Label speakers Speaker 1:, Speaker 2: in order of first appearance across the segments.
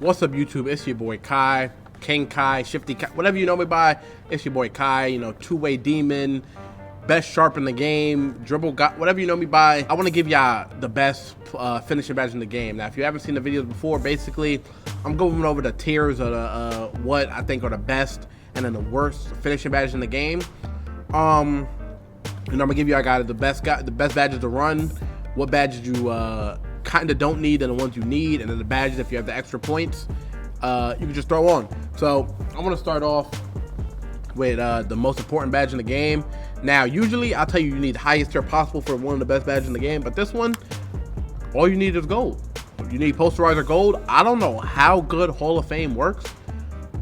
Speaker 1: What's up, YouTube? It's your boy Kai, King Kai, Shifty Kai, whatever you know me by. It's your boy Kai, you know, two-way demon, best sharp in the game, dribble guy, whatever you know me by. I want to give y'all the best finishing badge in the game. Now, if you haven't seen the videos before, basically, I'm going over the tiers of the what I think are the best and then the worst finishing badges in the game. And I'm gonna give y'all guys the best badges to run, what badges you kind of don't need and the ones you need, and then the badges if you have the extra points you can just throw on. So I'm gonna start off with the most important badge in the game. Now usually I'll tell you need the highest tier possible for one of the best badges in the game, but this one all you need is gold. You need Posterizer gold. I don't know how good Hall of Fame works,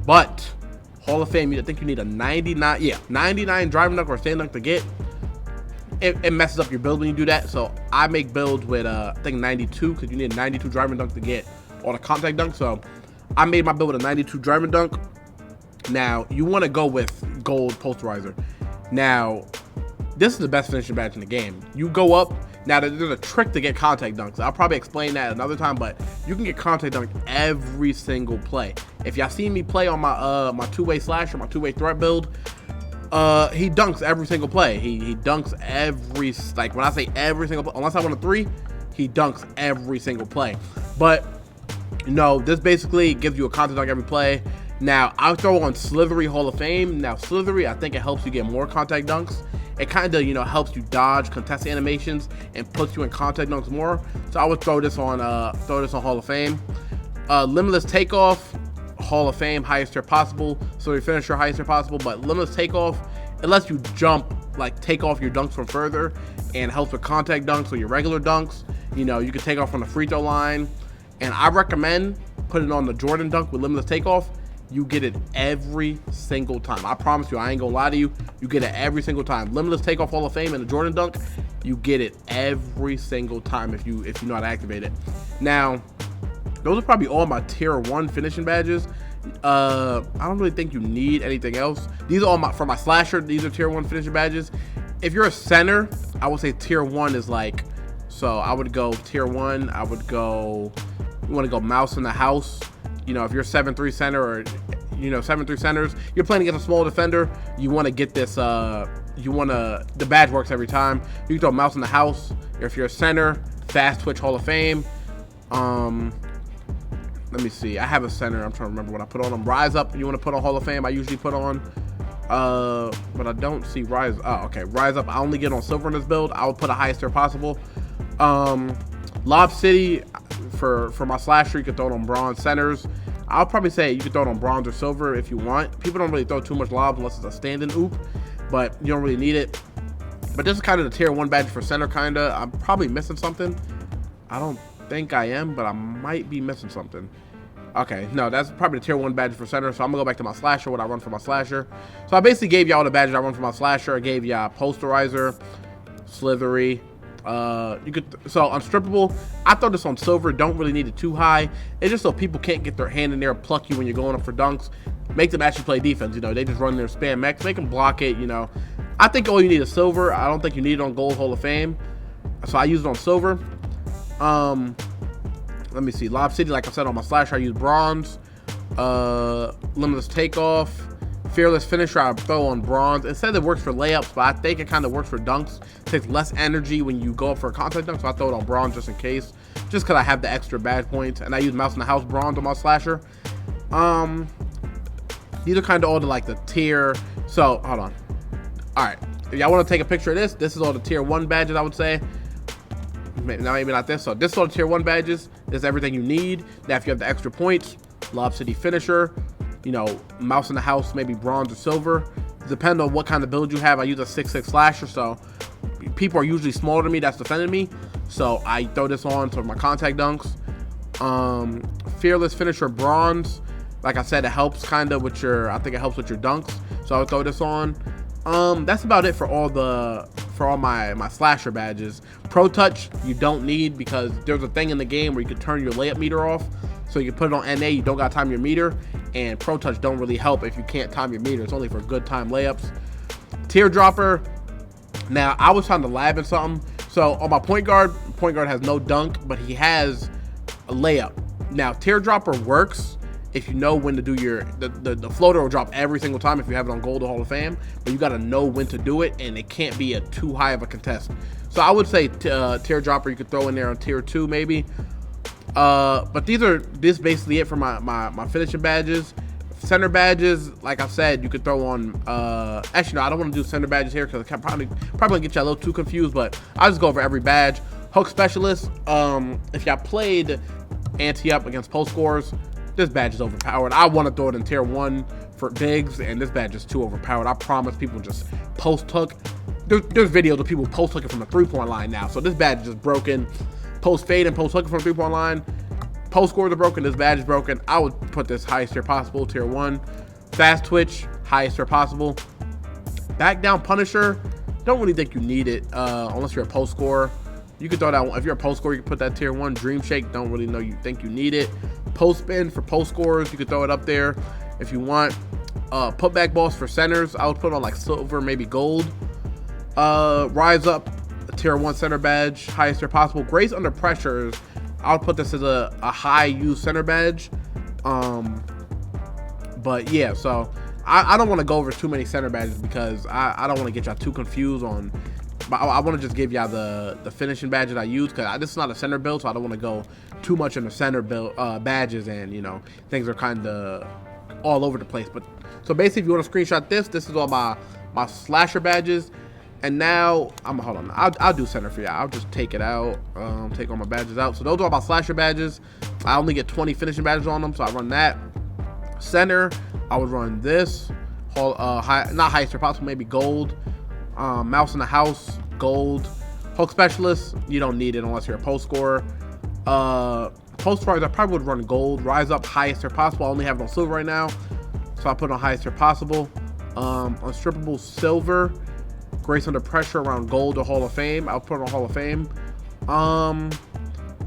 Speaker 1: but Hall of Fame, I think you need a 99 driving dunk or stand dunk to get. It messes up your build when you do that, so I make builds with I think 92, because you need a 92 driving dunk to get all the contact dunk. So I made my build with a 92 driving dunk. Now you want to go with gold Posterizer. Now this is the best finishing badge in the game. You go up. Now there's a trick to get contact dunks. I'll probably explain that another time, but you can get contact dunk every single play. If y'all seen me play on my my two-way slasher, my two-way threat build, he dunks every single play. He dunks every, like when I say every single play, unless I want a three, he dunks every single play. But you know, this basically gives you a contact dunk every play. Now I'll throw on Slithery Hall of Fame. Now Slithery, I think it helps you get more contact dunks. It kind of, you know, helps you dodge contested animations and puts you in contact dunks more. So I would throw this on Hall of Fame. Limitless Takeoff, Hall of Fame, highest tier possible. So your finisher, highest tier possible. But Limitless Takeoff, it lets you jump, like take off your dunks from further, and helps with contact dunks or your regular dunks. You know, you can take off from the free throw line. And I recommend putting on the Jordan dunk with Limitless Takeoff. You get it every single time. I promise you, I ain't gonna lie to you. You get it every single time. Limitless Takeoff Hall of Fame and the Jordan dunk, you get it every single time if you know how to activate it. Now, those are probably all my tier 1 finishing badges. I don't really think you need anything else. These are all for my slasher. These are tier 1 finishing badges. If you're a center, I would say tier 1 is like, so I would go tier 1. I would go, you want to go mouse in the house. You know, if you're 7'3" center, or you know, 7'3" centers, you're playing against a small defender, you want to get this, the badge works every time. You can throw mouse in the house. If you're a center, fast twitch Hall of Fame. Let me see, I have a center, I'm trying to remember what I put on them. Rise Up, you want to put on Hall of Fame, I usually put on, but I don't see Rise, oh, okay, Rise Up, I only get on silver in this build. I would put a highest tier possible. Lob City, for my slasher, you can throw it on bronze centers. I'll probably say you can throw it on bronze or silver if you want. People don't really throw too much lobs unless it's a standing oop, but you don't really need it. But this is kind of the tier 1 badge for center, kinda. I'm probably missing something. I don't think I am, but I might be missing something. Okay, no, that's probably the tier 1 badge for center. So I'm gonna go back to my slasher, what I run for my slasher. So I basically gave y'all the badges I run for my slasher. I gave y'all Posterizer, Slithery. You could, so Unstrippable, I throw this on silver. Don't really need it too high. It's just so people can't get their hand in there and pluck you when you're going up for dunks. Make them actually play defense. You know, they just run their spam max, make them block it. You know, I think all you need is silver. I don't think you need it on gold Hall of Fame, so I use it on silver. Let me see, Lob City, like I said, on my slasher I use bronze. Limitless Takeoff, Fearless Finisher, I throw on bronze. It says it works for layups, but I think it kind of works for dunks. It takes less energy when you go up for a contact dunk, so I throw it on bronze just in case. Just because I have the extra badge points. And I use Mouse in the House bronze on my slasher. These are kind of all the, like, the tier. So, hold on. Alright. If y'all want to take a picture of this, this is all the tier 1 badges, I would say. Now, maybe not this. So, this is all the tier 1 badges. This is everything you need. Now, if you have the extra points, Lob City Finisher. You know, Mouse in the House, maybe bronze or silver. Depending on what kind of build you have. I use a 6'6" slasher, so people are usually smaller than me that's defending me. So I throw this on for my contact dunks. Fearless Finisher bronze. Like I said, it helps kind of with your, I think it helps with your dunks. So I would throw this on. That's about it for all my slasher badges. Pro Touch you don't need, because there's a thing in the game where you can turn your layup meter off. So you can put it on NA, you don't got to time your meter, and Pro Touch don't really help if you can't time your meter. It's only for good time layups. Teardropper, now I was trying to lab in something. So on my point guard has no dunk, but he has a layup. Now, teardropper works if you know when to do the floater will drop every single time if you have it on gold or Hall of Fame, but you got to know when to do it, and it can't be too high of a contest. So I would say teardropper you could throw in there on tier 2 maybe. But this is basically it for my finishing badges. Center badges, like I said, you could throw on, actually no, I don't want to do center badges here because it probably get you a little too confused, but I'll just go over every badge. Hook specialist, if y'all played ante-up against post scores, this badge is overpowered. I want to throw it in tier 1 for bigs, and this badge is too overpowered. I promise people just post hook. There's videos of people post hooking from the 3-point line now, so this badge is just broken. Post fade and post hooking from the 3-point line. Post scores are broken, this badge is broken. I would put this highest tier possible, tier 1. Fast twitch, highest tier possible. Back down Punisher, don't really think you need it unless you're a post scorer. You could throw that one. If you're a post scorer, you can put that tier 1. Dream Shake, don't really know you think you need it. Post spin for post scorers, you could throw it up there if you want. Putback balls for centers, I would put on like silver, maybe gold. Rise up, tier 1 center badge, highest tier possible. Grace under pressure, I would put this as a high use center badge. But yeah, so I don't want to go over too many center badges because I don't want to get y'all too confused on. But I want to just give y'all the finishing badges I use because this is not a center build, so I don't want to go too much into center build badges, and you know things are kind of all over the place. But so basically, if you want to screenshot this is all my slasher badges. And now hold on, I'll do center for y'all. I'll just take it out, take all my badges out. So those are all my slasher badges. I only get 20 finishing badges on them, so I run that. Center, I would run this. Not highest tier possible, maybe gold. Mouse in the house, gold. Hook specialist, you don't need it unless you're a post scorer. Posterizer, I probably would run gold. Rise up, highest tier possible. I only have it on silver right now, so I put it on highest tier possible. Unstrippable, silver. Grace under pressure around gold or Hall of Fame, I'll put it on Hall of Fame. And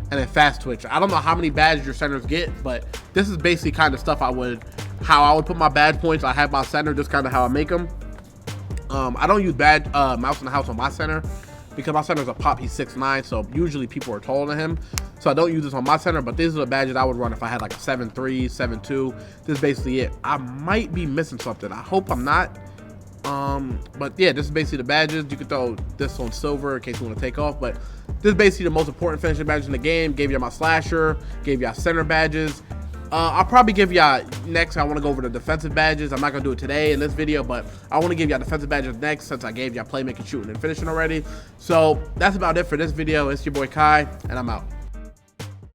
Speaker 1: then fast twitch. I don't know how many badges your centers get, but this is basically kind of stuff how I would put my badge points. I have my center, just kind of how I make them. I don't use mouse in the house on my center because my center is a pop. He's 6'9", so usually people are taller than him. So I don't use this on my center, but these are the badges I would run if I had like a 7'3", 7'2". This is basically it. I might be missing something. I hope I'm not. But yeah, this is basically the badges. You could throw this on silver in case you want to take off, but this is basically the most important finishing badges in the game. Gave you my slasher, gave you center badges. I'll probably give y'all next. I want to go over the defensive badges. I'm not gonna do it today in this video, but I want to give y'all defensive badges next since I gave y'all playmaking, shooting, and finishing already. So that's about it for this video. It's your boy Kai, and I'm out.